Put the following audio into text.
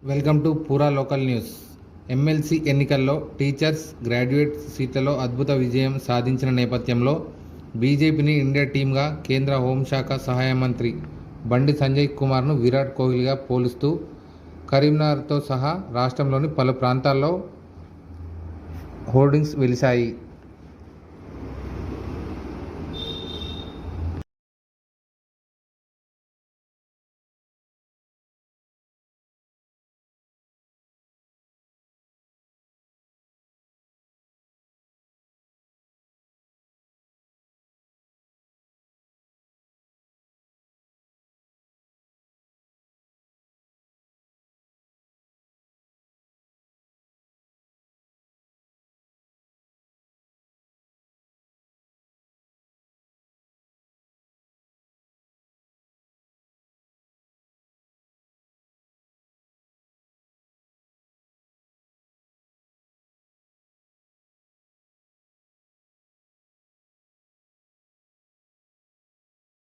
Welcome to పూరా local news. MLC ఎన్నికల్లో teachers, graduate సీట్లలో అద్భుత విజయం సాధించిన నేపథ్యంలో బీజేపీని ఇండియా టీమ్గా కేంద్ర హోంశాఖ సహాయ మంత్రి బండి సంజయ్ కుమార్ను విరాట్ కోహ్లీగా పోలుస్తూ కరీంనగర్తో సహా రాష్ట్రంలోని పలు ప్రాంతాల్లో హోర్డింగ్స్ వెలిశాయి.